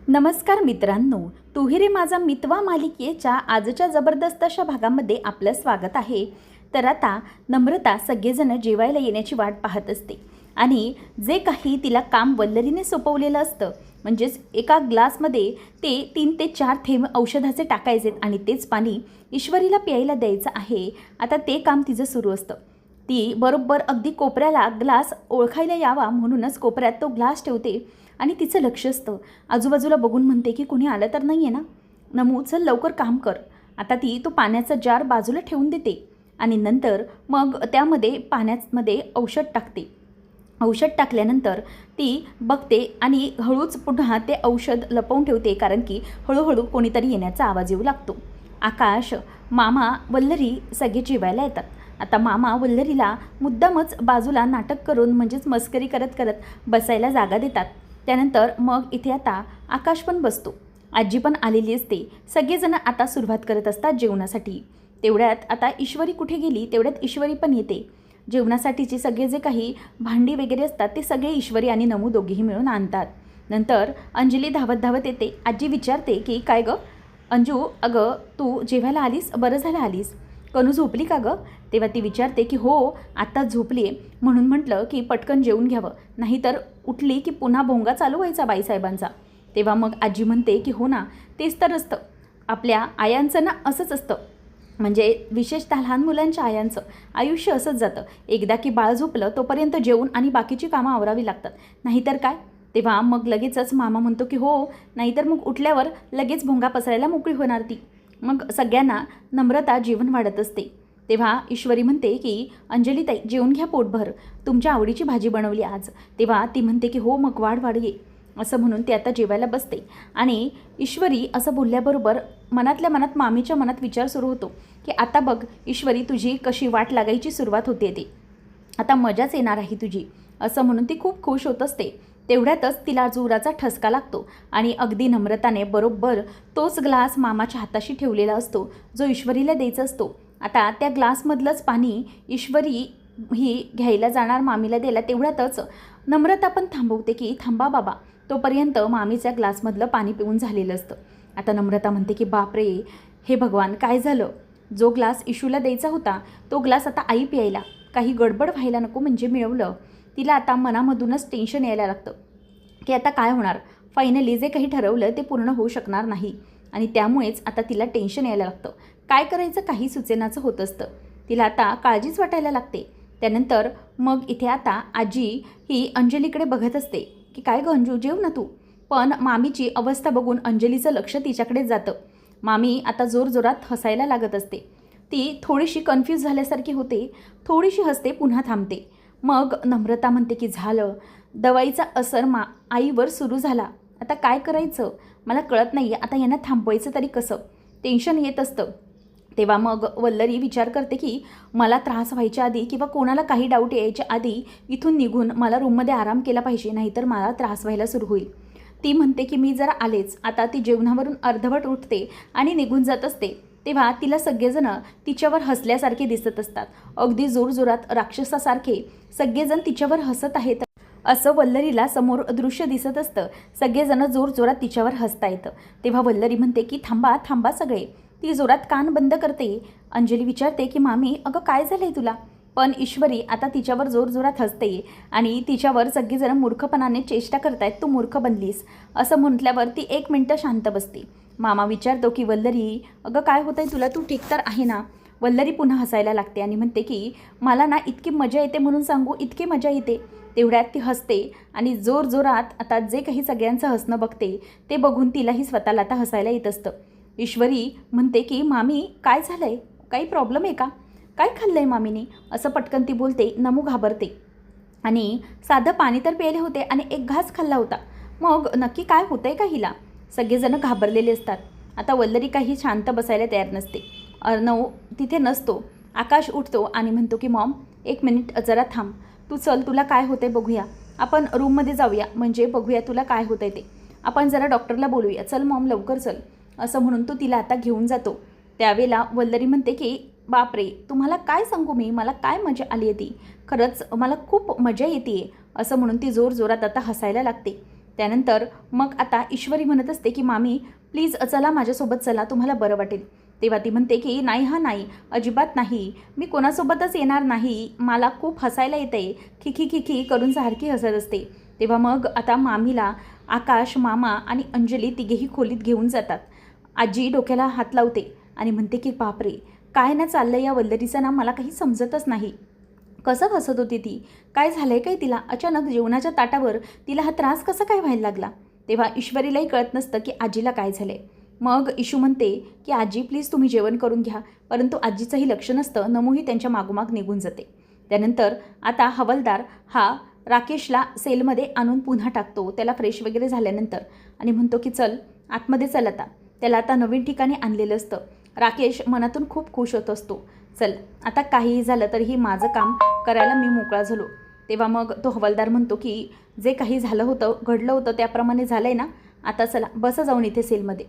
नमस्कार मित्रांनो, तू रे माझा मितवा मालिकेच्या आजच्या जबरदस्त अशा भागामध्ये आपलं स्वागत आहे. तर आता नम्रता सगळेजण जेवायला येण्याची वाट पाहत असते आणि जे काही तिला काम वल्लरीने सोपवलेलं असतं, म्हणजेच एका ग्लासमध्ये ते 3 ते 4 थेंब औषधाचे टाकायचे आणि तेच पाणी ईश्वरीला प्यायला द्यायचं आहे. आता ते काम तिचं सुरू असतं. ती बरोबर अगदी कोपऱ्याला ग्लास ओळखायला यावा म्हणूनच कोपऱ्यात तो ग्लास ठेवते आणि तिचं लक्ष असतं. आजूबाजूला बघून म्हणते की कोणी आलं तर नाही आहे ना. नमू चल लवकर काम कर. आता ती तो पाण्याचा जार बाजूला ठेवून देते आणि नंतर मग त्यामध्ये पाण्यामध्ये औषध टाकते. औषध टाकल्यानंतर ती बघते आणि हळूच पुन्हा ते औषध लपवून ठेवते, कारण की हळूहळू कोणीतरी येण्याचा आवाज येऊ लागतो. आकाश, मामा, वल्लरी सगळे जेवायला येतात. आता मामा वल्लरीला मुद्दामच बाजूला नाटक करून म्हणजेच मस्करी करत करत बसायला जागा देतात. त्यानंतर मग इथे आता आकाश पण बसतो. आजी पण आलेली असते. सगळेजण आता सुरुवात करत असतात जेवणासाठी. तेवढ्यात आता ईश्वरी कुठे गेली तेवढ्यात ईश्वरी पण येते. जेवणासाठीचे सगळे जे काही भांडी वगैरे असतात ते सगळे ईश्वरी आणि नमू दोघेही मिळून आणतात. नंतर अंजली धावत धावत येते. आजी विचारते की काय गं अंजू, अगं तू जेवायला आलीस, बरं झालं आलीस. कनू झोपली का गं? तेव्हा ती विचारते की हो आत्ताच झोपली आहे, म्हणून म्हटलं की पटकन जेवून घ्यावं, नाहीतर उठली की पुन्हा भोंगा चालू व्हायचा बाईसाहेबांचा. तेव्हा मग आजी म्हणते की हो ना, तेच तर असतं आपल्या आयांचं ना, असंच असतं. म्हणजे विशेषतः लहान मुलांच्या आयांचं आयुष्य असंच जातं. एकदा की बाळ झोपलं तोपर्यंत जेवून आणि बाकीची कामं आवरावी लागतात, नाहीतर काय. तेव्हा मग लगेचच मामा म्हणतो की हो, नाहीतर मग उठल्यावर लगेच भोंगा पसरायला मोकळी होणार ती. मग सगळ्यांना नम्रता जेवण वाढत असते. तेव्हा ईश्वरी म्हणते की अंजलीताई जेवून घ्या पोटभर, तुमच्या आवडीची भाजी बनवली आज. तेव्हा ती म्हणते की हो मग वाढ ये, असं म्हणून ती आता जेवायला बसते. आणि ईश्वरी असं बोलल्याबरोबर मनातल्या मनात मामीच्या मनात विचार सुरू होतो की आता बघ ईश्वरी, तुझी कशी वाट लागायची सुरुवात होते ती, आता मजाच येणार आहे तुझी, असं म्हणून ती खूप खुश होत असते. तेवढ्यातच तिला जोराचा ठसका लागतो आणि अगदी नम्रताने बरोबर तोच ग्लास मामाच्या हाताशी ठेवलेला असतो जो ईश्वरीला द्यायचा असतो. आता त्या ग्लासमधलंच पाणी ईश्वरी ही घ्यायला जाणार मामीला द्यायला. तेवढ्यातच नम्रता पण थांबवते की थांबा बाबा, तोपर्यंत मामीच्या ग्लासमधलं पाणी पिऊन झालेलं असतं. आता नम्रता म्हणते की बापरे, हे भगवान काय झालं. जो ग्लास इशूला द्यायचा होता तो ग्लास आता आई प्यायला, काही गडबड व्हायला नको म्हणजे मिळवलं. तिला आता मनामधूनच टेन्शन यायला लागतं की आता काय होणार. फायनली जे काही ठरवलं ते पूर्ण होऊ शकणार नाही आणि त्यामुळेच आता तिला टेन्शन यायला लागतं. काय करायचं काही सुचेनाचं होत असतं. तिला आता काळजीच वाटायला लागते. त्यानंतर मग इथे आता आजी ही अंजलीकडे बघत असते की काय गं अंजू, जेव ना तू. पण मामीची अवस्था बघून अंजलीचं लक्ष तिच्याकडेच जातं. मामी आता जोरजोरात हसायला लागत असते. ती थोडीशी कन्फ्यूज झाल्यासारखी होते, थोडीशी हसते, पुन्हा थांबते. मग नम्रता म्हणते की झालं, दवाईचा असर आईवर सुरू झाला. आता काय करायचं मला कळत नाही आहे. आता यांना थांबवायचं तरी कसं, टेन्शन येत असतं. तेव्हा मग वल्लरी विचार करते की मला त्रास व्हायच्या आधी किंवा कोणाला काही डाऊट यायच्या आधी इथून निघून मला रूममध्ये आराम केला पाहिजे, नाहीतर मला त्रास व्हायला सुरू होईल. ती म्हणते की मी जरा आलेच. आता ती जेवणावरून अर्धवट उठते आणि निघून जात असते. तेव्हा तिला सगळेजण तिच्यावर हसल्यासारखे दिसत असतात. अगदी जोरजोरात राक्षसासारखे सगळेजण तिच्यावर हसत आहेत असं वल्लरीला समोर दृश्य दिसत असतं. सगळेजण जोरजोरात तिच्यावर हसता येतं. तेव्हा वल्लरी म्हणते की थांबा थांबा सगळे. ती जोरात कान बंद करते. अंजली विचारते की मामी अगं काय झालं आहे तुला. पण ईश्वरी आता तिच्यावर जोरजोरात हसते आणि तिच्यावर सगळेजण मूर्खपणाने चेष्टा करतायत, तू मूर्ख बनलीस असं म्हटल्यावर ती 1 मिनिटं शांत बसते. मामा विचारतो की वल्लरी अगं काय होतं आहे तुला, तू ठीक तर आहे ना. वल्लरी पुन्हा हसायला लागते आणि म्हणते की मला ना इतकी मजा येते म्हणून सांगू, इतकी मजा येते. तेवढ्यात ती हसते आणि जोरजोरात आता जे काही सगळ्यांचं हसणं बघते ते बघून तिलाही स्वतःला आता हसायला येत असतं. ईश्वरी म्हणते की मामी काय झालं आहे, काही प्रॉब्लेम आहे का, काय खाल्लं आहे मामीने, असं पटकन ती बोलते. नमू घाबरते आणि साधं पाणी तर प्यायले होते आणि एक घास खाल्ला होता, मग नक्की काय होतं आहे का हिला. सगळेजण घाबरलेले असतात. आता वल्लरी काही शांत बसायला तयार नसते. अर्णव तिथे नसतो. आकाश उठतो आणि म्हणतो की मॉम 1 मिनिट जरा थांब, तू चल, तुला काय होतं बघूया, आपण रूममध्ये जाऊया, म्हणजे बघूया तुला काय होतं आहे ते, आपण जरा डॉक्टरला बोलूया, चल मॉम लवकर चल, असं म्हणून तो तिला आता घेऊन जातो. त्यावेळेला वल्लरी म्हणते की बापरे, तुम्हाला काय सांगू मी, मला काय मजा आली आहे ती, खरंच मला खूप मजा येते, असं म्हणून ती जोरजोरात आता हसायला लागते. त्यानंतर मग आता ईश्वरी म्हणत असते की मामी प्लीज चला माझ्यासोबत चला, तुम्हाला बरं वाटेल. तेव्हा ती म्हणते की नाही नाही, अजिबात नाही, मी कोणासोबतच येणार नाही, मला खूप हसायला येते, खिखी खिखी करून सारखी हसत असते. तेव्हा मग आता मामीला आकाश, मामा आणि अंजली तिघेही खोलीत घेऊन जातात. आजी डोक्याला हात लावते आणि म्हणते की बापरे, काय ना चाललं या वल्लरीचं ना, मला काही समजतच नाही. कसं हसत होती ती, काय झालंय काय तिला, अचानक जेवणाच्या ताटावर तिला हा त्रास कसा काय व्हायला लागला. तेव्हा ईश्वरीलाही कळत नसतं की आजीला काय झालं आहे. मग इशू म्हणते की आजी प्लीज तुम्ही जेवण करून घ्या, परंतु आजीचंही लक्ष नसतं. नमूही त्यांच्या मागोमाग निघून जाते. त्यानंतर आता हवालदार हा राकेशला सेलमध्ये आणून पुन्हा टाकतो, त्याला फ्रेश वगैरे झाल्यानंतर, आणि म्हणतो की चल आतमध्ये चल आता. त्याला आता नवीन ठिकाणी आणलेलं असतं. राकेश मनातून खूप खुश होत असतो. चल आता काहीही झालं तरीही माझं काम करायला मी मोकळा झालो. तेव्हा मग तो हवालदार म्हणतो की जे काही झालं होतं, घडलं होतं त्याप्रमाणे झालं आहे ना, आता चला बसा जाऊन इथे सेलमध्ये.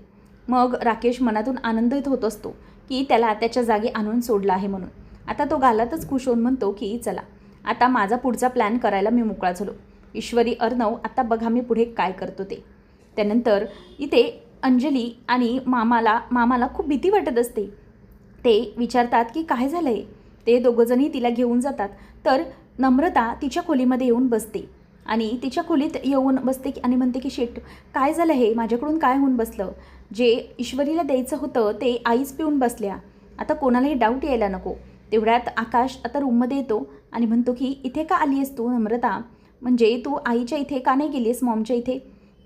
मग राकेश मनातून आनंदित होत असतो की त्याला त्याच्या जागी आणून सोडलं आहे म्हणून. आता तो गालातच खुश होऊन म्हणतो की चला आता माझा पुढचा प्लॅन करायला मी मोकळा झालो. ईश्वरी, अर्णव, आता बघा मी पुढे काय करतो ते. त्यानंतर इथे अंजली आणि मामाला खूप भीती वाटत असते. ते विचारतात की काय झालं आहे. ते दोघंजणही तिला घेऊन जातात. तर नम्रता तिच्या खोलीमध्ये येऊन बसते आणि तिच्या खोलीत येऊन बसते आणि म्हणते की शेट काय झालं हे, माझ्याकडून काय होऊन बसलं, जे ईश्वरीला द्यायचं होतं ते आईच पिऊन बसल्या, आता कोणालाही डाऊट यायला नको. तेवढ्यात आकाश आता रूममध्ये येतो आणि म्हणतो की इथे का आली आहेस तू नम्रता, म्हणजे तू आईच्या इथे का नाही गेली आहेस, मॉमच्या इथे.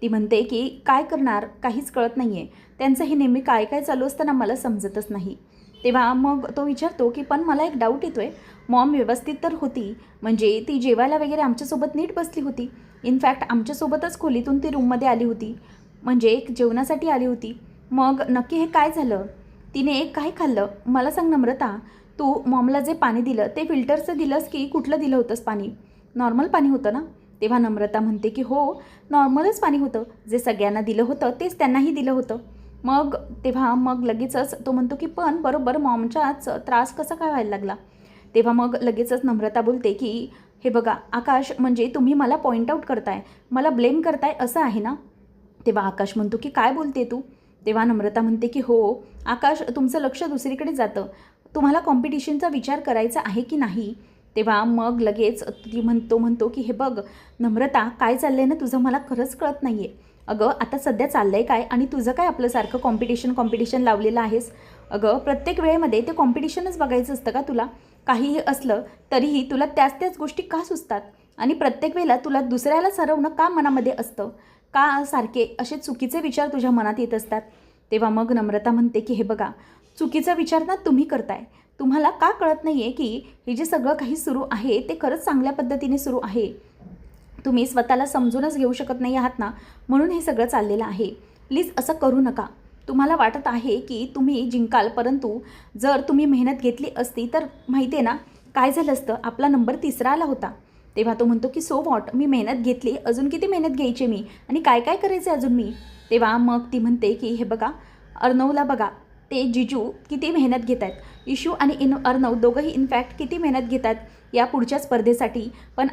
ती म्हणते की काय करणार, काहीच कळत नाही आहे, त्यांचं हे नेहमी काय काय चालू असताना मला समजतच नाही. तेव्हा मग तो विचारतो की पण मला एक डाऊट येतो आहे, मॉम व्यवस्थित तर होती, म्हणजे ती जेवायला वगैरे आमच्यासोबत नीट बसली होती, इनफॅक्ट आमच्यासोबतच खोलीतून ती रूममध्ये आली होती, म्हणजे एक जेवणासाठी आली होती, मग नक्की हे काय झालं, तिने काय खाल्लं मला सांग नम्रता. तू मॉमला जे पाणी दिलं ते फिल्टरचं दिलंस की कुठलं दिलं होतंस पाणी, नॉर्मल पाणी होतं ना. तेव्हा नम्रता म्हणते की हो नॉर्मलच पाणी होतं, जे सगळ्यांना दिलं होतं तेच त्यांनाही दिलं होतं. मग तेव्हा मग लगेचच तो म्हणतो की पण बरोबर मॉमचाच त्रास कसा काय व्हायला लागला. तेव्हा मग लगेचच नम्रता बोलते की हे बघा आकाश, म्हणजे तुम्ही मला पॉईंट आऊट करताय, मला ब्लेम करताय असं आहे ना. तेव्हा आकाश म्हणतो की काय बोलते तू. तेव्हा नम्रता म्हणते की हो आकाश, तुमचं लक्ष दुसरीकडे जातं, तुम्हाला कॉम्पिटिशनचा विचार करायचा आहे की नाही. तेव्हा मग लगेच म्हणतो की हे बघ नम्रता, काय चाललं आहे ना तुझं, मला खरंच कळत नाही आहे. अगं आता सध्या चाललं आहे काय, आणि तुझं काय आपल्यासारखं कॉम्पिटिशन लावलेलं आहेस. अगं प्रत्येक वेळेमध्ये ते कॉम्पिटिशनच बघायचं असतं का तुला, काहीही असलं तरीही तुला त्याच गोष्टी का सुचतात, आणि प्रत्येक वेळेला तुला दुसऱ्याला सरवणं का मनामध्ये असतं, का सारखे असे चुकीचे विचार तुझ्या मनात येत असतात. तेव्हा मग नम्रता म्हणते की हे बघा चुकीचा विचार ना तुम्ही करताय, तुम्हाला का कळत नाही आहे की हे जे सगळं काही सुरू आहे ते खरंच चांगल्या पद्धतीने सुरू आहे, तुम्ही स्वतःला समजूनच घेऊ शकत नाही आहात ना, म्हणून हे सगळं चाललेलं आहे. प्लीज असं करू नका. तुम्हाला वाटत आहे की तुम्ही जिंकाल, परंतु जर तुम्ही मेहनत घेतली असती तर माहिती आहे ना काय झालं असतं, आपला नंबर 3रा आला होता. तेव्हा तो म्हणतो की सो वॉट, मी मेहनत घेतली, अजून किती मेहनत घ्यायची मी, आणि काय काय करायचं अजून मी. तेव्हा मग ती म्हणते की हे बघा अर्णवला बघा, ते जिजू किती मेहनत घेत आहेत, इशू आणि अर्णव दोघंही इनफॅक्ट किती मेहनत घेत आहेत या पुढच्या स्पर्धेसाठी, पण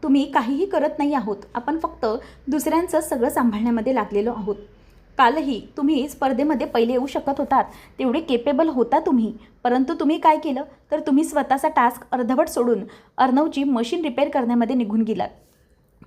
तुम्ही काहीही करत नाही आहोत, आपण फक्त दुसऱ्यांचं सगळं सांभाळण्यामध्ये लागलेलो आहोत. कालही तुम्ही स्पर्धेमध्ये पहिले येऊ शकत होतात, तेवढे केपेबल होता तुम्ही, परंतु तुम्ही काय केलं तर तुम्ही स्वतःचा टास्क अर्धवट सोडून अर्णवची मशीन रिपेअर करण्यामध्ये निघून गेलात.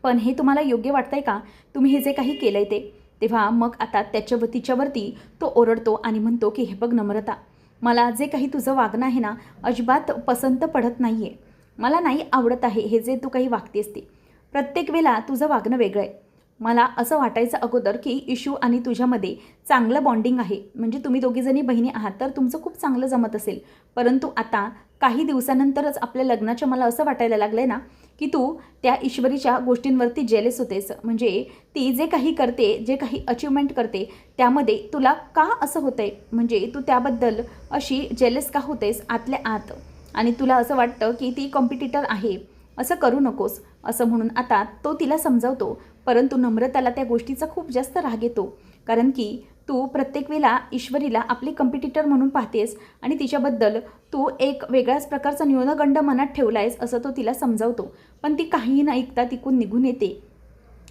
पण हे तुम्हाला योग्य वाटतंय का, तुम्ही हे जे काही केलं आहे ते. तेव्हा मग आता तिच्यावरती तो ओरडतो आणि म्हणतो की हे बघ नम्रता, मला जे काही तुझं वागणं आहे ना अजिबात पसंत पडत नाही आहे, मला नाही आवडत आहे हे जे तू काही वागतेस ते. प्रत्येक वेळेला तुझं वागणं वेगळं आहे. मला असं वाटायचं अगोदर की इशू आणि तुझ्यामध्ये चांगलं बॉन्डिंग आहे, म्हणजे तुम्ही दोघीजणी बहिणी आहात तर तुमचं खूप चांगलं जमत असेल, परंतु आता काही दिवसानंतरच आपल्या लग्नाच्या मला असं वाटायला लागलं आहे ना की तू त्या ईश्वरीच्या गोष्टींवरती जेलस होतेस, म्हणजे ती जे काही करते, जे काही अचिव्हमेंट करते त्यामध्ये तुला का असं होतं आहे, म्हणजे तू त्याबद्दल अशी जेलस का होतेस आतल्या आत, आणि तुला असं वाटतं की ती कॉम्पिटिटर आहे, असं करू नकोस असं म्हणून आता तो तिला समजावतो. परंतु नम्रताला त्या गोष्टीचा खूप जास्त राग येतो, कारण की तू प्रत्येक वेळेला ईश्वरीला आपली कॉम्पिटिटर म्हणून पाहतेस आणि तिच्याबद्दल तू एक वेगळ्याच प्रकारचा न्यूनगंड मनात ठेवला आहेस असं तो तिला समजावतो. पण ती काहीही न ऐकता तिकून निघून येते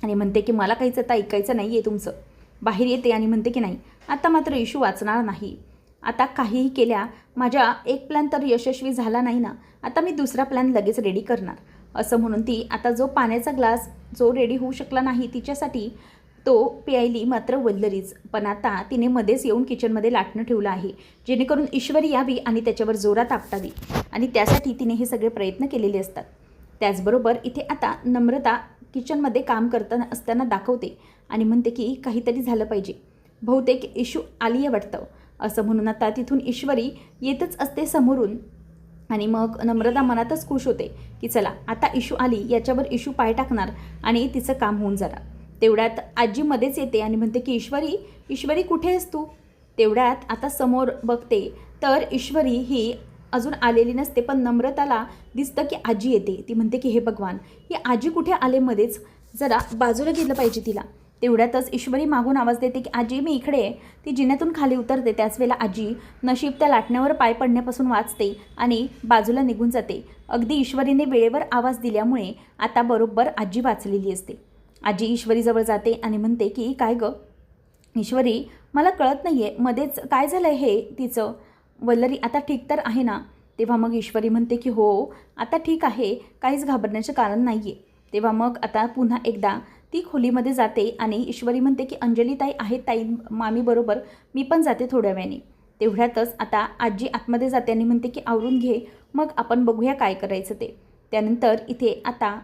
आणि म्हणते की मला काहीच आता ऐकायचं नाही आहे तुमचं. बाहेर येते आणि म्हणते की नाही, आता मात्र इशू वाचणार नाही. आता काहीही केल्या माझ्या एक प्लॅन तर यशस्वी झाला नाही ना, आता मी दुसरा प्लॅन लगेच रेडी करणार. असं म्हणून ती आता जो पाण्याचा ग्लास जो रेडी होऊ शकला नाही तिच्यासाठी तो प्यायली मात्र वल्लरीच. पण आता तिने मध्येच येऊन किचनमध्ये लाटणं ठेवलं आहे, जेणेकरून ईश्वरी यावी आणि त्याच्यावर जोरात आपटावी. आणि त्यासाठी तिने हे सगळे प्रयत्न केलेले असतात. त्याचबरोबर इथे आता नम्रता किचनमध्ये काम करताना असताना दाखवते आणि म्हणते की काहीतरी झालं पाहिजे, बहुतेक इशू आली आहे वाटतं. असं म्हणून आता तिथून ईश्वरी येतच असते समोरून. आणि मग नम्रता मनातच खुश होते की चला आता इशू आली, याच्यावर इशू पाय टाकणार आणि तिचं काम होऊन जाणार. तेवढ्यात आजी मध्येच येते आणि म्हणते की ईश्वरी, ईश्वरी कुठे आहेस तू? तेवढ्यात आता समोर बघते तर ईश्वरी ही अजून आलेली नसते, पण नम्रताला दिसतं की आजी येते. ती म्हणते की हे भगवान, ही आजी कुठे आले मध्येच, जरा बाजूला गेलं पाहिजे तिला. तेवढ्यातच ईश्वरी मागून आवाज देते की आजी मी इकडे आहे. ती जिन्यातून खाली उतरते. त्याच वेळेला आजी नशीब त्या लाटण्यावर पाय पडण्यापासून वाचते आणि बाजूला निघून जाते. अगदी ईश्वरीने वेळेवर आवाज दिल्यामुळे आता बरोबर आजी वाचलेली असते. आजी ईश्वरीजवळ जाते आणि म्हणते की काय गं ईश्वरी, मला कळत नाही आहे मध्येच काय झालं आहे हे तिचं. वल्लरी आता ठीक तर आहे ना? तेव्हा मग ईश्वरी म्हणते की हो आता ठीक आहे, काहीच घाबरण्याचं कारण नाही आहे. तेव्हा मग आता पुन्हा एकदा ती खोलीमध्ये जाते आणि ईश्वरी म्हणते की अंजली ताई आहेत ताई मामीबरोबर, मी पण जाते थोड्या वेळाने. तेवढ्यातच आता आजी आतमध्ये जाते आणि म्हणते की आवरून घे, मग आपण बघूया काय करायचं ते. त्यानंतर इथे आता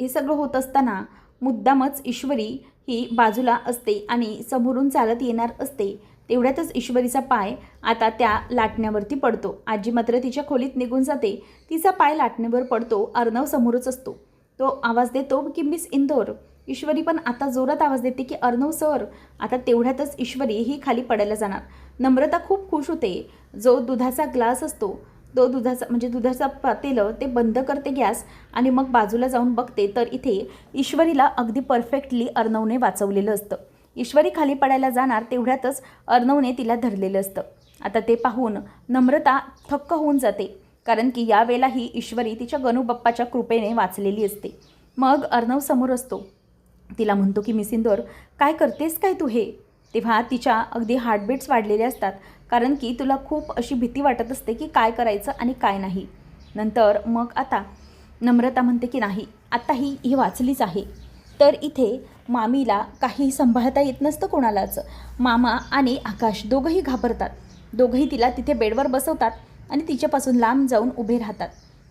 हे सगळं होत असताना मुद्दामच ईश्वरी ही बाजूला असते आणि समोरून चालत येणार असते. तेवढ्यातच ईश्वरीचा पाय आता त्या लाटण्यावरती पडतो. आजी मात्र तिच्या खोलीत निघून जाते. तिचा पाय लाटण्यावर पडतो. अर्णव समोरच असतो. तो आवाज देतो की मिस इंदोर. ईश्वरी पण आता जोरात आवाज देते की अर्णव सर. आता तेवढ्यातच ईश्वरी ही खाली पडायला जाणार. नम्रता खूप खुश होते. जो दुधाचा ग्लास असतो तो दुधाचा पातेलं ते बंद करते गॅस आणि मग बाजूला जाऊन बघते तर इथे ईश्वरीला अगदी परफेक्टली अर्णवने वाचवलेलं असतं. ईश्वरी खाली पडायला जाणार तेवढ्यातच अर्णवने तिला धरलेलं असतं. आता ते पाहून नम्रता थक्क होऊन जाते, कारण की यावेळेलाही ईश्वरी तिच्या गणूबाप्पाच्या कृपेने वाचलेली असते. मग अर्णव समोर असतो. तिला म्हणतो की मिस इंदोर काय करतेस काय तू हे? तेव्हा तिच्या अगदी हार्टबीट्स वाढलेले असतात, कारण की तुला खूप अशी भीती वाटत असते की काय करायचं आणि काय नाही. नंतर मग आता नम्रता म्हणते की नाही आता ही वाचलीच आहे. तर इथे मामीला काही सांभाळता येत नसतं कोणालाच. मामा आणि आकाश दोघंही घाबरतात. दोघंही तिला तिथे बेडवर बसवतात आणि तिच्यापासून लांब जाऊन उभे राहतात.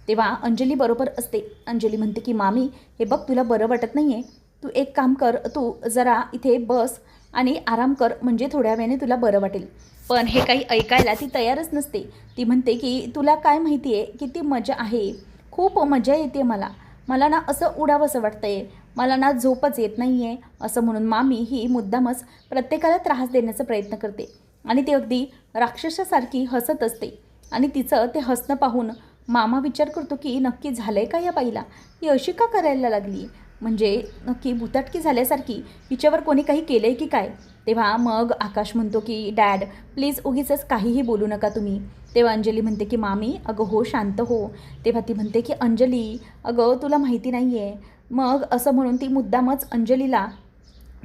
तेव्हा अंजली बरोबर असते. अंजली म्हणते की मामी हे बघ तुला बरं वाटत नाही आहे, तू एक काम कर, तू जरा इथे बस आणि आराम कर, म्हणजे थोड्या वेळाने तुला बरं वाटेल. पण हे काही ऐकायला ती तयारच नसते. ती म्हणते की तुला काय माहिती आहे किती मजा आहे, खूप मजा येते मला ना असं उडावंसं वाटतं आहे, मला ना झोपच येत नाही आहे. असं म्हणून मामी ही मुद्दामच प्रत्येकाला त्रास देण्याचा प्रयत्न करते आणि ती अगदी राक्षसासारखी हसत असते. आणि तिचं ते हसणं पाहून मामा विचार करतो की नक्की झालं आहे का या बाईला, ही अशी का करायला लागली, म्हणजे नक्की भुताटकी झाल्यासारखी हिच्यावर कोणी काही केलं आहे की काय. तेव्हा मग आकाश म्हणतो की डॅड प्लीज उगीचच काहीही बोलू नका तुम्ही. तेव्हा अंजली म्हणते की मामी अगं हो शांत हो. तेव्हा ती म्हणते की अंजली अगं तुला माहिती नाही आहे. मग असं म्हणून ती मुद्दामच अंजलीला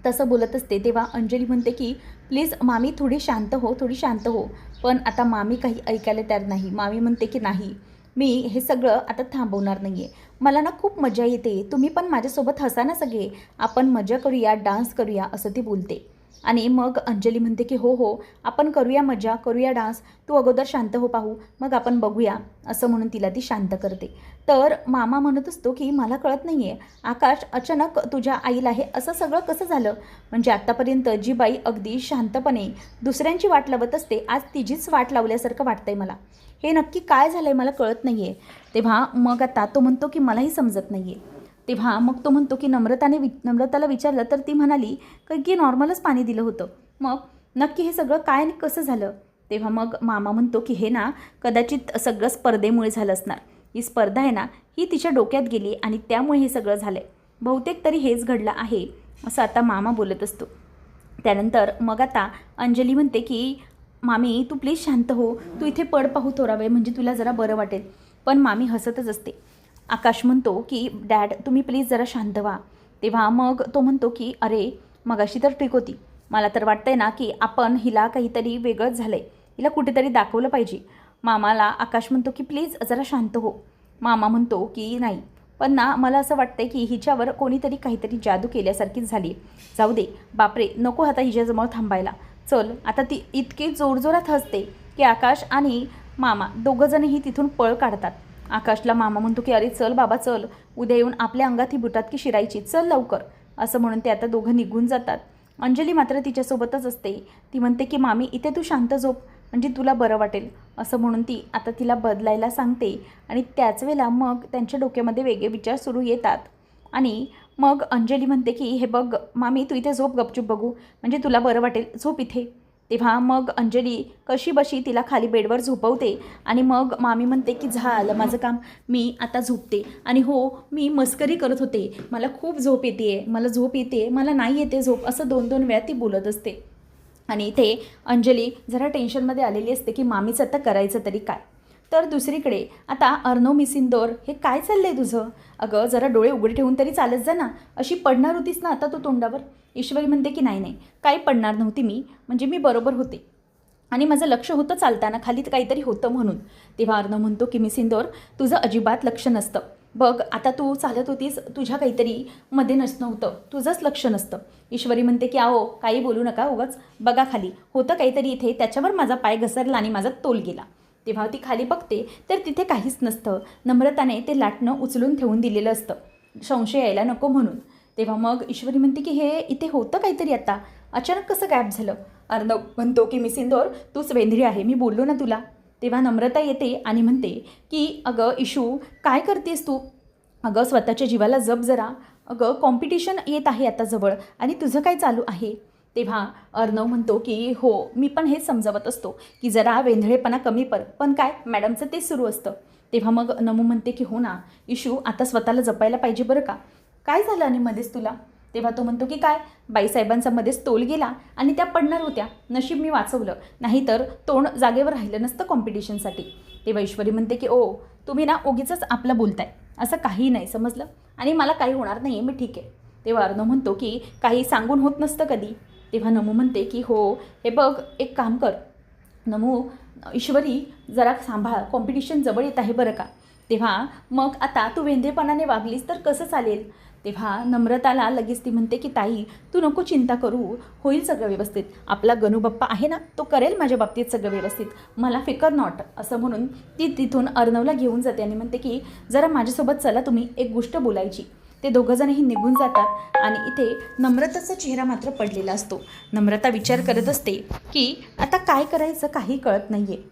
तसं बोलत असते. तेव्हा अंजली म्हणते की प्लीज मामी थोडी शांत हो. पण आता मामी काही ऐकायला तयार नाही. मामी म्हणते की नाही मी हे सगळं आता थांबवणार नाही आहे, मला ना खूप मजा येते, तुम्ही पण माझ्यासोबत हसा ना सगळे, आपण मजा करूया, डान्स करूया, असं ती बोलते. आणि मग अंजली म्हणते की हो आपण करूया मजा, करूया डान्स, तू अगोदर शांत हो पाहू, मग आपण बघूया. असं म्हणून तिला ती शांत करते. तर मामा म्हणत असतो की मला कळत नाही आहे आकाश, अचानक तुझ्या आईला हे असं सगळं कसं झालं, म्हणजे आत्तापर्यंत जी बाई अगदी शांतपणे दुसऱ्यांची वाट लावत असते आज तिचीच वाट लावल्यासारखं वाटतंय मला, हे नक्की काय झालं आहे मला कळत नाही आहे. तेव्हा मग आता तो म्हणतो की मलाही समजत नाही आहे. तेव्हा मग तो म्हणतो की नम्रताला विचारलं तर ती म्हणाली की नॉर्मलच पाणी दिलं होतं, मग नक्की हे सगळं काय आणि कसं झालं. तेव्हा मग मामा म्हणतो की हे ना कदाचित सगळं स्पर्धेमुळे झालं असणार, ही स्पर्धा आहे ना ही तिच्या डोक्यात गेली आणि त्यामुळे हे सगळं झालं आहे, बहुतेक तरी हेच घडलं आहे, असं आता मामा बोलत असतो. त्यानंतर मग आता अंजली म्हणते की मामी तू प्लीज शांत हो, तू इथे पड पाहू थोडा वेळ, म्हणजे तुला जरा बरं वाटेल. पण मामी हसतच असते. आकाश म्हणतो की डॅड तुम्ही प्लीज जरा शांत व्हा. तेव्हा मग तो म्हणतो की अरे मगाशी तर ठीक होती, मला तर वाटतंय ना की आपण हिला काहीतरी वेगळंच झालं आहे, हिला कुठेतरी दाखवलं पाहिजे. मामाला आकाश म्हणतो की प्लीज जरा शांत हो. मामा म्हणतो की नाही, पण ना मला असं वाटतंय की हिच्यावर कोणीतरी काहीतरी जादू केल्यासारखीच झाली. जाऊ दे, बापरे नको आता हिच्याजवळ थांबायला. चल आता. ती इतकी जोरजोरात हसते की आकाश आणि मामा दोघंजणही तिथून पळ काढतात. आकाशला मामा म्हणतो की अरे चल बाबा चल, उद्या येऊन आपल्या अंगात ही बुटातकी शिरायची, चल लवकर. असं म्हणून ते आता दोघं निघून जातात. अंजली मात्र तिच्यासोबतच असते. ती म्हणते की मामी इथे तू शांत झोप, म्हणजे तुला बरं वाटेल. असं म्हणून ती आता तिला बदलायला सांगते. आणि त्याच वेळेला मग त्यांच्या डोक्यामध्ये वेगळे विचार सुरू येतात. आणि मग अंजली म्हणते की हे बघ मामी, तू इथे झोप गपचूप, बघू म्हणजे तुला बरं वाटेल, झोप इथे. तेव्हा मग अंजली कशी बशी तिला खाली बेडवर झोपवते. आणि मग मामी म्हणते की झालं माझं काम, मी आता झोपते. आणि हो, मी मस्करी करत होते, मला खूप झोप येते, मला झोप येते, मला नाही येते झोप, असं 2-2 वेळा ती बोलत असते. आणि इथे अंजली जरा टेन्शनमध्ये आलेली असते की मामीचं आता करायचं तरी काय. तर दुसरीकडे आता अर्णव मिसिंदोर, हे काय चाललं आहे तुझं? अगं जरा डोळे उघडे ठेवून तरी चालत जा ना, अशी पडणार होतीस ना आता तू तोंडावर. ईश्वरी म्हणते की नाही नाही, काही पडणार नव्हती मी, म्हणजे मी बरोबर होते आणि माझं लक्ष होतं चालताना, खाली काहीतरी होतं म्हणून. तेव्हा अर्णव म्हणतो की मिसिंदोर, तुझं अजिबात लक्ष नसतं. बघ आता तू चालत होतीस, तुझ्या काहीतरी मध्ये नव्हतं, तुझंच लक्ष नसतं. ईश्वरी म्हणते की आओ काही बोलू नका उगाच, बघा खाली होतं काहीतरी इथे, त्याच्यावर माझा पाय घसरला आणि माझा तोल गेला. तेव्हा ती खाली बघते तर तिथे काहीच नसतं. नम्रताने ते लाटणं उचलून ठेवून दिलेलं असतं, संशय यायला नको म्हणून. तेव्हा मग ईश्वरी म्हणते की हे इथे होतं काहीतरी, आता अचानक कसं गायब झालं? अर्णव म्हणतो की मिसिंदोर, तूच वेंधळी आहे, मी बोललो ना तुला. तेव्हा नम्रता येते आणि म्हणते की अगं इशू, काय करतेस तू? अगं स्वतःच्या जीवाला जप जरा. अगं कॉम्पिटिशन येत आहे आता जवळ, आणि तुझं काय चालू आहे? तेव्हा अर्णव म्हणतो की हो, मी पण हेच समजावत असतो की जरा वेंधळेपणा कमी पण काय मॅडमचं तेच सुरू असतं. तेव्हा मग नमू म्हणते की हो ना इशू, आता स्वतःला जपायला पाहिजे बरं का. काय झालं आणि मध्येच तुला? तेव्हा तो म्हणतो की काय, बाईसाहेबांचा मध्येच तोल गेला आणि त्या पडणार होत्या, नशीब मी वाचवलं, नाहीतर तोंड जागेवर राहिलं नसतं कॉम्पिटिशनसाठी. तेव्हा ईश्वरी म्हणते की ओ, तुम्ही ना उगीचंच आपलं बोलताय, असं काही नाही समजलं, आणि मला काही होणार नाही, मी ठीक आहे. तेव्हा अर्णव म्हणतो की काही सांगून होत नसतं कधी. तेव्हा नमू म्हणते की हो, हे बघ एक काम कर नमू, ईश्वरी जरा सांभाळ, कॉम्पिटिशन जवळ येत आहे बरं का. तेव्हा मग आता तू वेंधेपणाने वागलीस तर कसं चालेल? तेव्हा नम्रताला लगेच ती म्हणते की ताई तू नको चिंता करू, होईल सगळं व्यवस्थित, आपला गणूबाप्पा आहे ना, तो करेल माझ्या बाबतीत सगळं व्यवस्थित, मला फिकर नॉट. असं म्हणून ती तिथून अर्णवला घेऊन जाते आणि म्हणते की जरा माझ्यासोबत चला तुम्ही, एक गोष्ट बोलायची. ते दोघंजणही निघून जातात. आणि इथे नम्रताचा चेहरा मात्र पडलेला असतो. नम्रता विचार करत असते की आता काय करायचं काही कळत नाही आहे.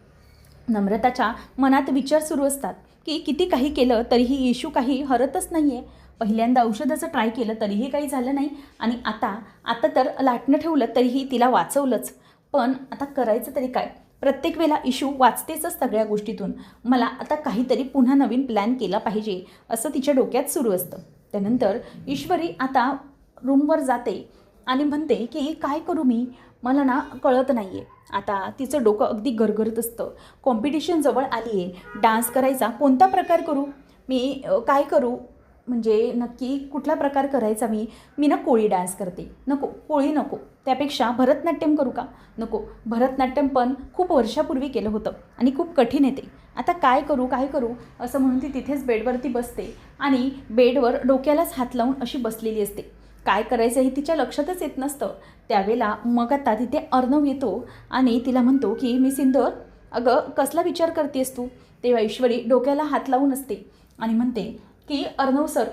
नम्रताच्या मनात विचार सुरू असतात की किती काही केलं तरीही इशू काही हरतच नाही आहे. पहिल्यांदा औषधाचं ट्राय केलं तरीही काही झालं नाही, आणि आता तर लाटणं ठेवलं तरीही तिला वाचवलंच. पण आता करायचं तरी काय? प्रत्येक वेळेला इशू वाचतेच सगळ्या गोष्टीतून. मला आता काहीतरी पुन्हा नवीन प्लॅन केला पाहिजे असं तिच्या डोक्यात सुरू असतं. त्यानंतर ईश्वरी आता रूमवर जाते आणि म्हणते की काय करू मी, मला ना कळत नाही आहे. आता तिचं डोकं अगदी गरगरत असतं. कॉम्पिटिशन जवळ आली आहे, डान्स करायचा कोणता प्रकार करू मी, काय करू, म्हणजे नक्की कुठला प्रकार करायचा मी ना कोळी डान्स करते, नको कोळी नको, त्यापेक्षा भरतनाट्यम करू का, नको, भरतनाट्यम पण खूप वर्षापूर्वी केलं होतं आणि खूप कठीण येते, आता काय करू असं म्हणून ती तिथेच बेडवरती बसते आणि बेडवर डोक्यालाच हात लावून अशी बसलेली असते. काय करायचं हे तिच्या लक्षातच येत नसतं. त्यावेळेला मग आता तिथे अर्णव येतो आणि तिला म्हणतो की मिसिंदोर, अगं कसला विचार करतेस तू? तेव्हा ईश्वरी डोक्याला हात लावून असते आणि म्हणते की अर्णव सर.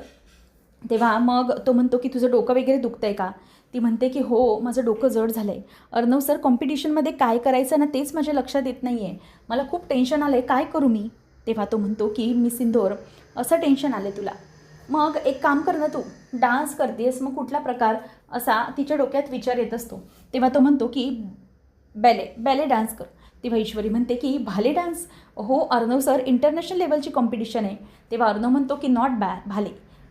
तेव्हा मग तो म्हणतो की तुझं डोकं वगैरे दुखतं आहे का? ती म्हणते की हो, माझं डोकं जड झालं आहे. अर्णव सर, कॉम्पिटिशनमध्ये काय करायचं ना तेच माझ्या लक्षात येत नाही आहे, मला खूप टेन्शन आलं आहे, काय करू मी? तेव्हा तो म्हणतो की मिसिंदोर, असं टेन्शन आलं आहे तुला, मग एक काम कर ना, तू डान्स करतेस, मग कुठला प्रकार, असा तिच्या डोक्यात विचार येत असतो. तेव्हा तो म्हणतो की बॅले डान्स कर. तेव्हा ईश्वरी म्हणते की भाले डान्स? हो अर्णव सर, इंटरनॅशनल लेवलची कॉम्पिटिशन आहे. तेव्हा अर्णव म्हणतो की नॉट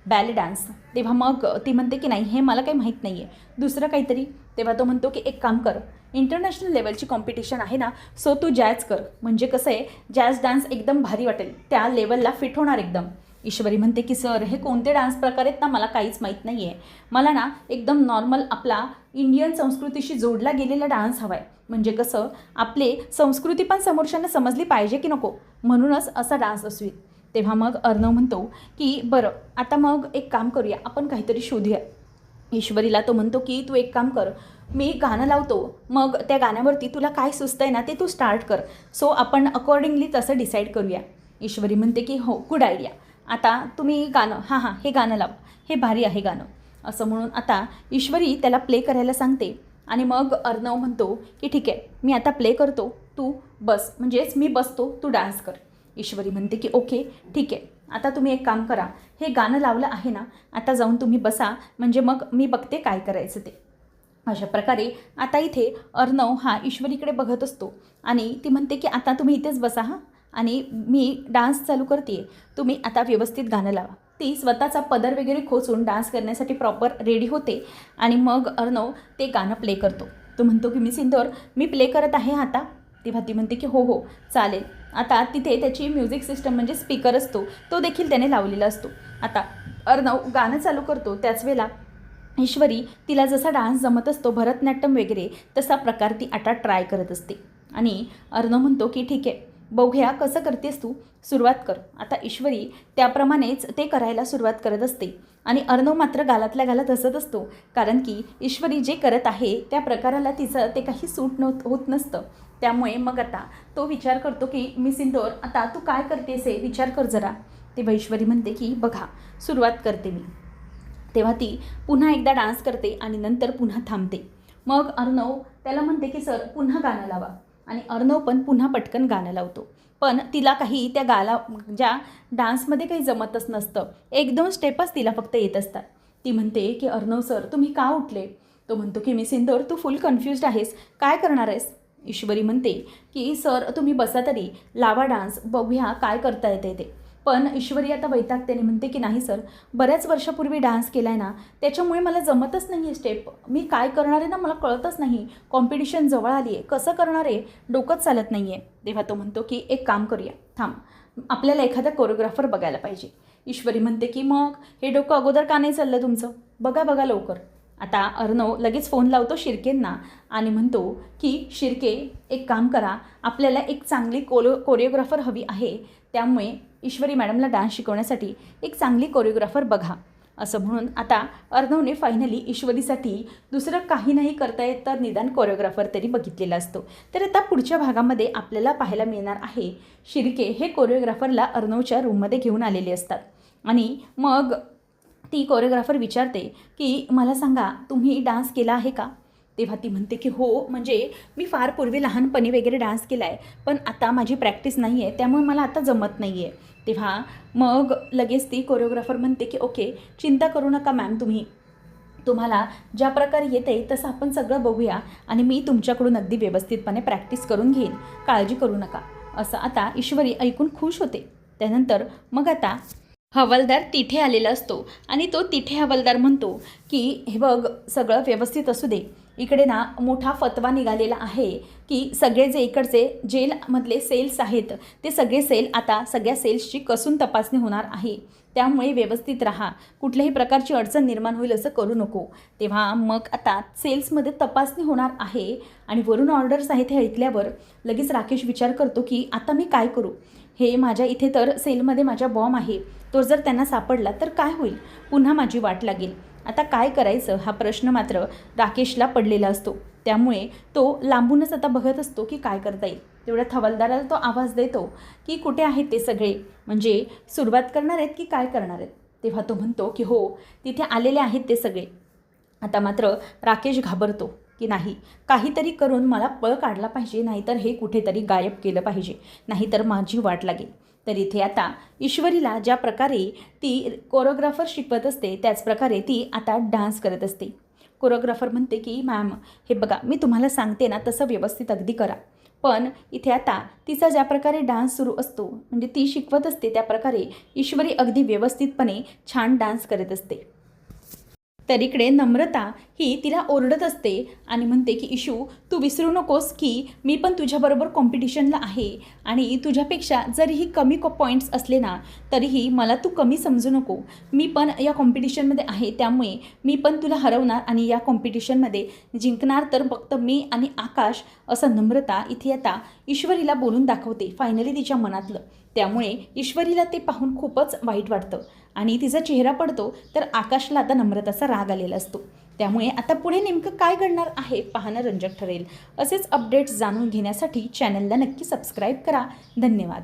बॅले डान्स. तेव्हा मग ती म्हणते की नाही, हे मला काही माहीत नाही आहे, दुसरं काहीतरी. तेव्हा तो म्हणतो की एक काम कर, इंटरनॅशनल लेवलची कॉम्पिटिशन आहे ना, सो तू जॅज कर, म्हणजे कसं आहे जॅज डान्स एकदम भारी वाटेल, त्या लेवलला फिट होणार एकदम. ईश्वरी म्हणते की सर हे कोणते डान्स प्रकार आहेत ना मला काहीच माहीत नाही आहे. मला ना एकदम नॉर्मल आपला इंडियन संस्कृतीशी जोडला गेलेला डान्स हवा आहे. म्हणजे कसं आपले संस्कृती पण समोरच्यांना समजली पाहिजे की नको, म्हणूनच असा डान्स असूया. तेव्हा मग अर्णव म्हणतो की बरं आता मग एक काम करूया, आपण काहीतरी शोधूया. ईश्वरीला तो म्हणतो की तू एक काम कर, मी गाणं लावतो, मग त्या गाण्यावरती तुला काय सुचतं आहे ना ते तू स्टार्ट कर. सो आपण अकॉर्डिंगली तसं डिसाईड करूया. ईश्वरी म्हणते की हो गुड आयडिया, आता तुम्ही गाणं हां हे गाणं लाव, हे भारी आहे गाणं. असं म्हणून आता ईश्वरी त्याला प्ले करायला सांगते आणि मग अर्णव म्हणतो की ठीक आहे मी आता प्ले करतो, तू बस, म्हणजेच मी बसतो तू डान्स कर. ईश्वरी म्हणते की ओके ठीक आहे, आता तुम्ही एक काम करा, हे गाणं लावलं आहे ना, आता जाऊन तुम्ही बसा, म्हणजे मग मी बघते काय करायचं ते. अशा प्रकारे आता इथे अर्णव हा ईश्वरीकडे बघत असतो आणि ती म्हणते की आता तुम्ही इथेच बसा हां, आणि मी डान्स चालू करते, तुम्ही आता व्यवस्थित गाणं लावा. ती स्वतःचा पदर वगैरे खोचून डान्स करण्यासाठी प्रॉपर रेडी होते आणि मग अर्णव ते गाणं प्ले करतो. तो म्हणतो की मी सिंदूर मी प्ले करत आहे आता. तेव्हा ती म्हणते की हो चालेल. आता तिथे त्याची म्युझिक सिस्टम म्हणजे स्पीकर असतो तो देखील त्याने लावलेला असतो. आता अर्णव गाणं चालू करतो, त्याच वेळेला ईश्वरी तिला जसा डान्स जमत असतो भरतनाट्यम वगैरे तसा प्रकार ती आता ट्राय करत असते. आणि अर्णव म्हणतो की ठीक आहे बघूया कसं करतेस तू, सुरुवात कर. आता ईश्वरी त्याप्रमाणेच ते करायला सुरुवात करत असते आणि अर्णव मात्र गालातल्या गालात हसत असतो, कारण की ईश्वरी जे करत आहे त्या प्रकाराला तिचं ते काही सूट होत नसतं. त्यामुळे मग आता तो विचार करतो की मी सिंदूर आता तू काय करतेस हे विचार कर जरा. तेव्हा ईश्वरी म्हणते की बघा सुरुवात करते मी. तेव्हा ती पुन्हा एकदा डान्स करते आणि नंतर पुन्हा थांबते. मग अर्णव त्याला म्हणते की सर पुन्हा गाणं लावा, आणि अर्णव पण पुन्हा पटकन गाणं लावतो. पण तिला काही त्या ज्या डान्समध्ये काही जमतच नसतं, 1-2 स्टेपच तिला फक्त येत असतात. ती म्हणते की अर्णव सर तुम्ही का उठले. तो म्हणतो की मी सिंदूर तू फुल कन्फ्युज्ड आहेस, काय करणार आहेस. ईश्वरी म्हणते की सर तुम्ही बसा तरी, लावा डान्स, बघूया काय करता येते ते. पण ईश्वरी आता वैतागतेने म्हणते की नाही सर बऱ्याच वर्षापूर्वी डान्स केला आहे ना, त्याच्यामुळे मला जमतच नाही आहे स्टेप, मी काय करणार आहे ना मला कळतच नाही, कॉम्पिटिशन जवळ आली आहे, कसं करणार आहे डोकंच चालत नाही आहे. तेव्हा तो म्हणतो की एक काम करूया थांब, आपल्याला एखादा कोरिओग्राफर बघायला पाहिजे. ईश्वरी म्हणते की मग हे डोकं अगोदर का नाही चाललं तुमचं, बघा लवकर. आता अर्णव लगेच फोन लावतो शिर्केंना आणि म्हणतो की शिर्के एक काम करा, आपल्याला एक चांगली कोरिओग्राफर हवी आहे, त्यामुळे ईश्वरी मॅडमला डान्स शिकवण्यासाठी एक चांगली कोरिओग्राफर बघा. असं म्हणून आता अर्णवने फायनली ईश्वरीसाठी दुसरं काही नाही करता येत तर निदान कोरिओग्राफर तरी बघितलेला असतो. तर आता पुढच्या भागामध्ये आपल्याला पाहायला मिळणार आहे शिर्के हे कोरिओग्राफरला अर्णवच्या रूममध्ये घेऊन आलेले असतात आणि मग ती कोरिओग्राफर विचारते की मला सांगा तुम्ही डान्स केला आहे का. तेव्हा ती म्हणते की हो, म्हणजे मी फार पूर्वी लहानपणी वगैरे डान्स केला आहे, पण आता माझी प्रॅक्टिस नाही आहे त्यामुळे मला आता जमत नाही आहे. तेव्हा मग लगेच ती कोरिओग्राफर म्हणते की ओके चिंता करू नका मॅम, तुम्हाला ज्या प्रकारे येते तसं आपण सगळं बघूया आणि मी तुमच्याकडून अगदी व्यवस्थितपणे प्रॅक्टिस करून घेईन, काळजी करू नका. असं आता ईश्वरी ऐकून खुश होते. त्यानंतर मग आता हवालदार तिथे आलेला असतो आणि तो तिथे हवालदार म्हणतो की हे बघ सगळं व्यवस्थित असू दे, इकडे ना मोठा फतवा निघालेला आहे की सगळे जे इकडचे जेलमधले सेल्स आहेत ते सगळे सेल आता सगळ्या सेल्सची कसून तपासणी होणार आहे, त्यामुळे व्यवस्थित राहा, कुठल्याही प्रकारची अडचण निर्माण होईल असं करू नको. तेव्हा मग आता सेल्समध्ये तपासणी होणार आहे आणि वरून ऑर्डर्स आहेत हे ऐकल्यावर लगेच राकेश विचार करतो की आता मी काय करू, हे माझ्या इथे तर सेलमध्ये माझा बॉम्ब आहे, तो जर त्यांना सापडला तर काय होईल, पुन्हा माझी वाट लागेल. आता काय करायचं हा प्रश्न मात्र राकेशला पडलेला असतो. त्यामुळे तो लांबूनच आता बघत असतो की काय करता येईल. तेवढ्यात हवालदाराला तो आवाज देतो की कुठे आहेत ते सगळे, म्हणजे सुरुवात करणार आहेत की काय करणार आहेत. तेव्हा तो म्हणतो की हो तिथे आलेले आहेत ते सगळे. आता मात्र राकेश घाबरतो की नाही काहीतरी करून मला पळ काढला पाहिजे, नाहीतर हे कुठेतरी गायब केलं पाहिजे, नाहीतर माझी वाट लागेल. तर इथे आता ईश्वरीला ज्या प्रकारे ती कोरिओग्राफर शिकवत असते त्याच प्रकारे ती आता डान्स करत असते. कोरिओग्राफर म्हणते की मॅम हे बघा मी तुम्हाला सांगते ना तसं व्यवस्थित अगदी करा, पण इथे आता तिचा ज्या प्रकारे डान्स सुरू असतो म्हणजे ती शिकवत असते त्या प्रकारे ईश्वरी अगदी व्यवस्थितपणे छान डान्स करत असते. तर इकडे नम्रता ही तिला ओरडत असते आणि म्हणते की इशू तू विसरू नकोस की मी पण तुझ्याबरोबर कॉम्पिटिशनला आहे आणि तुझ्यापेक्षा जरीही कमी पॉईंट्स असले ना तरीही मला तू कमी समजू नको. मी पण या कॉम्पिटिशनमध्ये आहे, त्यामुळे मी पण तुला हरवणार आणि या कॉम्पिटिशनमध्ये जिंकणार तर फक्त मी आणि आकाश, असं नम्रता इथे आता ईश्वरीला बोलून दाखवते फायनली तिच्या मनातलं. त्यामुळे ईश्वरीला ते पाहून खूपच वाईट वाटतं आणि तिचा चेहरा पडतो तर आकाशला आता नम्रताचा राग आलेला असतो. त्यामुळे आता पुढे नेमकं काय घडणार आहे पाहणं रंजक ठरेल. असेच अपडेट्स जाणून घेण्यासाठी चॅनलला नक्की सबस्क्राईब करा. धन्यवाद.